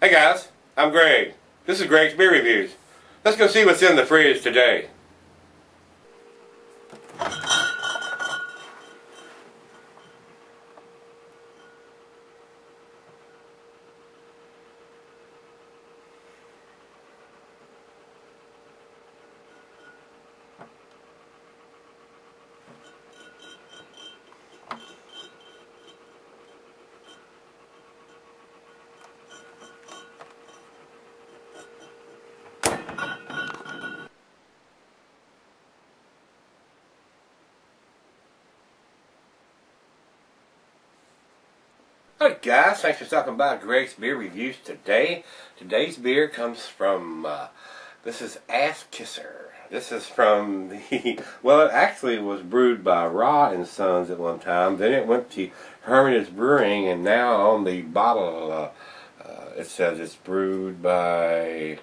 Hey guys, I'm Greg. This is Greg's Beer Reviews. Let's go see what's in the fridge today. Hey guys, thanks for stopping by Greg's Beer Reviews today. Today's beer comes from, this is Kisser. This is from the, well, it actually was brewed by Raw and Sons at one time. Then it went to Hermitage Brewing, and now on the bottle, it says it's brewed and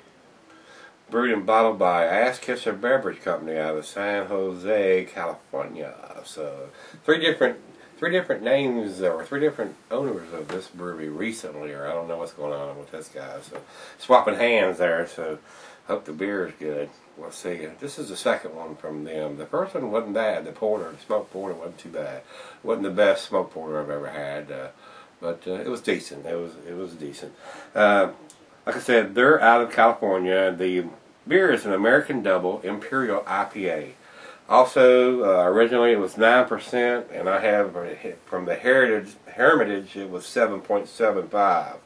bottled by Kisser Beverage Company out of San Jose, California. So, three different names, or three different owners of this brewery recently, or I don't know what's going on with this guy. So, swapping hands there, so hope the beer is good. We'll see. This is the second one from them. The first one wasn't bad. The smoked porter wasn't too bad. It wasn't the best smoked porter I've ever had, but it was decent. It was decent. Like I said, they're out of California. The beer is an American Double Imperial IPA. Also, originally it was 9%, and I have from the Hermitage it was 7.75,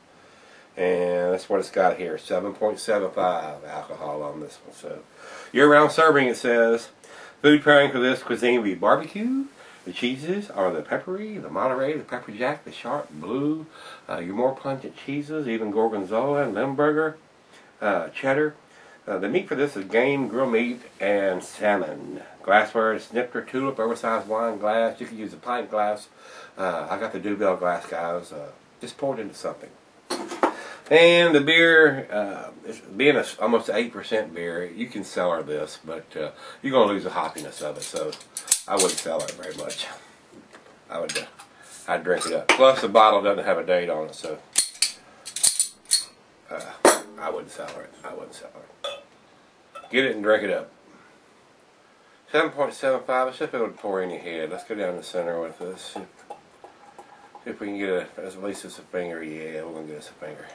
and that's what it's got here, 7.75 alcohol on this one. So, year-round serving, it says. Food pairing for this cuisine would be barbecue. The cheeses are the peppery, the Monterey, the pepper jack, the sharp blue, your more pungent cheeses, even gorgonzola and Limburger, cheddar. The meat for this is game, grilled meat, and salmon. Glassware is snifter, tulip, oversized wine glass. You can use a pint glass. I got the Dubell glass, guys. Just pour it into something. And the beer, being almost 8% beer, you can cellar this, but you're going to lose the hoppiness of it, so I wouldn't cellar it very much. I'd drink it up. Plus, the bottle doesn't have a date on it, so I wouldn't cellar it. Get it and drink it up. 7.75. Let's see if it would pour in your head. Let's go down the center with this. See if we can get at least it's a finger. Yeah, we're going to get us a finger.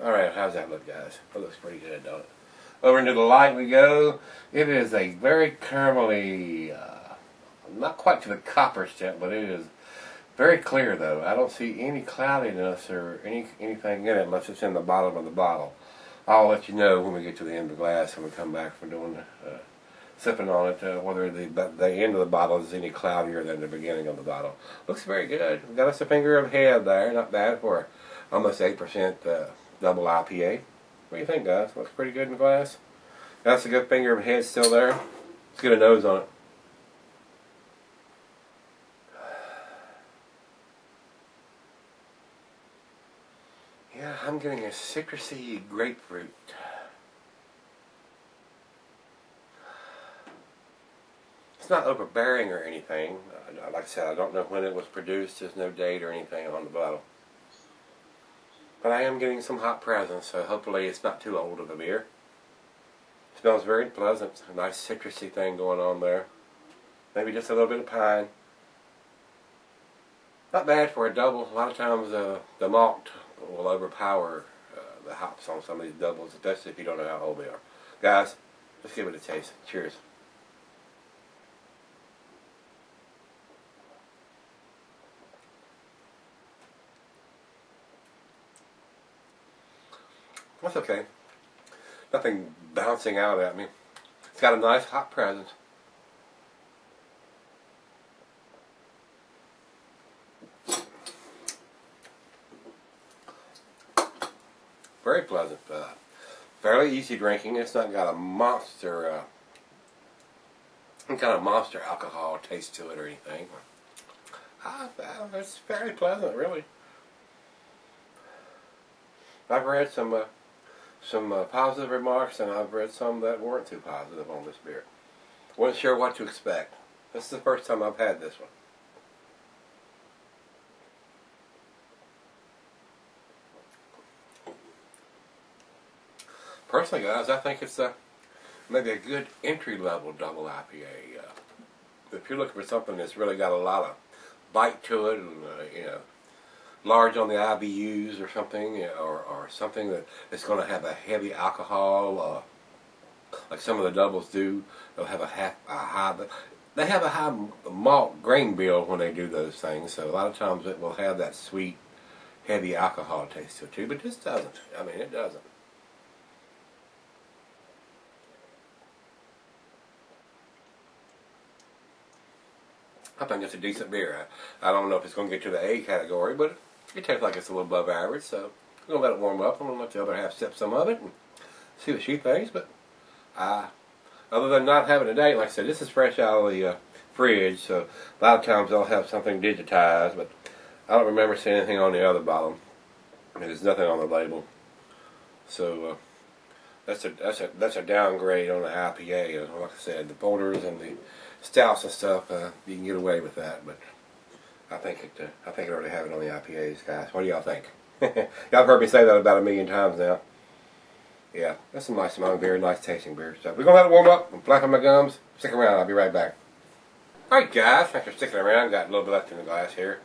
Alright, how's that look, guys? It looks pretty good, don't it? Over into the light we go. It is a very caramelly, not quite to the copper step, but it is very clear, though. I don't see any cloudiness or anything in it unless it's in the bottom of the bottle. I'll let you know when we get to the end of the glass and we come back for doing sipping on it, whether the end of the bottle is any cloudier than the beginning of the bottle. Looks very good. We've got us a finger of head there. Not bad for almost 8% double IPA. What do you think, guys? Looks pretty good in the glass. That's a good finger of head still there. Let's get a nose on it. Yeah, I'm getting a citrusy grapefruit. It's not overbearing or anything. Like I said, I don't know when it was produced. There's no date or anything on the bottle. But I am getting some hot presence, so hopefully it's not too old of a beer. It smells very pleasant. A nice citrusy thing going on there. Maybe just a little bit of pine. Not bad for a double. A lot of times the malt will overpower the hops on some of these doubles, especially if you don't know how old they are. Guys, let's give it a taste. Cheers. That's okay. Nothing bouncing out at me. It's got a nice hot presence. Very pleasant. Fairly easy drinking. It's not got a monster, some kind of monster alcohol taste to it or anything. It's fairly pleasant, really. I've read some positive remarks, and I've read some that weren't too positive on this beer. Wasn't sure what to expect. This is the first time I've had this one. personally, guys, I think it's maybe a good entry-level double IPA. If you're looking for something that's really got a lot of bite to it, and you know, large on the IBUs or something, you know, or something that's going to have a heavy alcohol, like some of the doubles do. They'll have they have a high malt grain bill when they do those things. So a lot of times it will have that sweet, heavy alcohol taste to it too. But this doesn't. I mean, it doesn't. I think it's a decent beer. I don't know if it's going to get to the A category, but it tastes like it's a little above average. So I'm going to let it warm up. I'm going to let the other half sip some of it and see what she thinks. But other than not having a date, like I said, this is fresh out of the fridge. So a lot of times they'll have something digitized, but I don't remember seeing anything on the other bottle. I mean, there's nothing on the label. So that's a downgrade on the IPA. Like I said, the porters and the stouts and stuff, you can get away with that, but I think I already have it on the IPAs, guys. What do y'all think? Y'all have heard me say that about 1,000,000 times now. Yeah, that's some nice amount of beer, nice tasting beer. So we're gonna let it warm up. I'm flapping my gums. Stick around. I'll be right back. All right, guys. Thanks for sticking around. Got a little bit left in the glass here.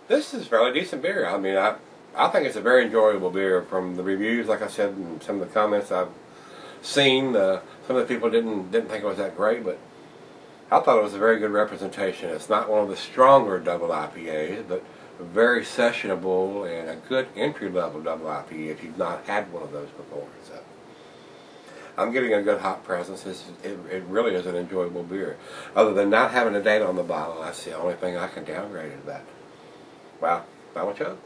This is a fairly decent beer. I mean, I think it's a very enjoyable beer. From the reviews, like I said, and some of the comments I've seen, some of the people didn't think it was that great, but I thought it was a very good representation. It's not one of the stronger double IPAs, but very sessionable and a good entry-level double IPA if you've not had one of those before. So I'm getting a good hop presence. It really is an enjoyable beer. Other than not having a date on the bottle, that's the only thing I can downgrade is that. Wow, final chug.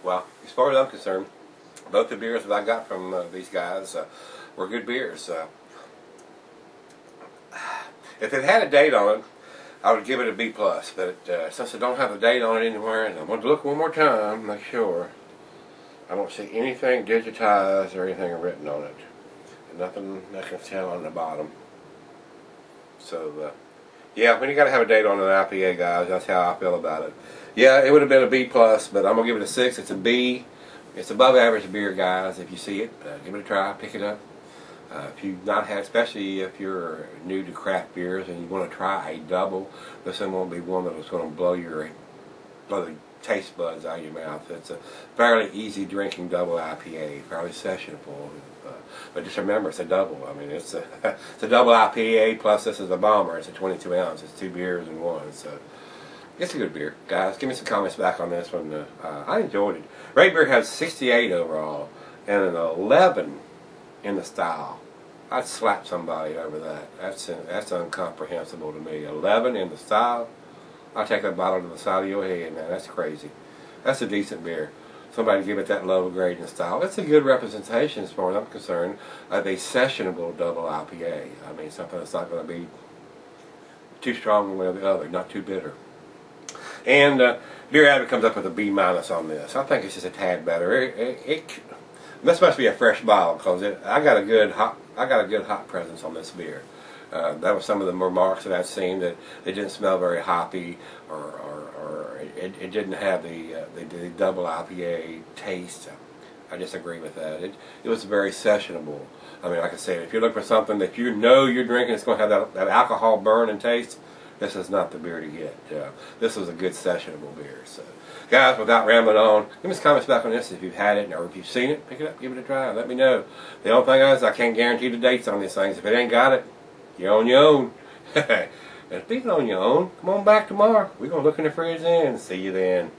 Well, as far as I'm concerned, both the beers that I got from these guys were good beers. If it had a date on it, I would give it a B+. But since I don't have a date on it anywhere, and I'm going to look one more time, make sure, I don't see anything digitized or anything written on it. And nothing I can tell on the bottom. So, yeah, when you got to have a date on an IPA, guys, that's how I feel about it. Yeah, it would have been a B+, but I'm going to give it a 6. It's a B. It's above average beer, guys. If you see it, give it a try. Pick it up. If you've not had, especially if you're new to craft beers and you want to try a double, this one won't be one that's going to blow the taste buds out of your mouth. It's a fairly easy drinking double IPA, fairly sessionable. But just remember, it's a double. I mean, it's a double IPA plus this is a bomber. It's a 22 ounce. It's 2 beers in one. So it's a good beer, guys. Give me some comments back on this one. I enjoyed it. Red Beer has 68 overall and an 11 in the style. I'd slap somebody over that. That's incomprehensible to me. 11 in the style. I'll take that bottle to the side of your head, man. That's crazy. That's a decent beer. Somebody give it that low grade in style. It's a good representation, as far as I'm concerned, of a sessionable double IPA. I mean, something that's not going to be too strong one or the other, not too bitter. And Beer Addict comes up with a B- on this. I think it's just a tad better. This must be a fresh bottle because I got a good hop presence on this beer. That was some of the remarks that I've seen, that it didn't smell very hoppy, or it didn't have the double IPA taste. I disagree with that. It was very sessionable. I mean, like I said, if you're looking for something that you know you're drinking, it's going to have that alcohol burn and taste, this is not the beer to get. This was a good sessionable beer. So, guys, without rambling on, give me some comments back on this if you've had it, or if you've seen it, pick it up, give it a try, let me know. The only thing is, I can't guarantee the dates on these things. If it ain't got it, you're on your own. And speaking on your own, come on back tomorrow. We're going to look in the fridge then. See you then.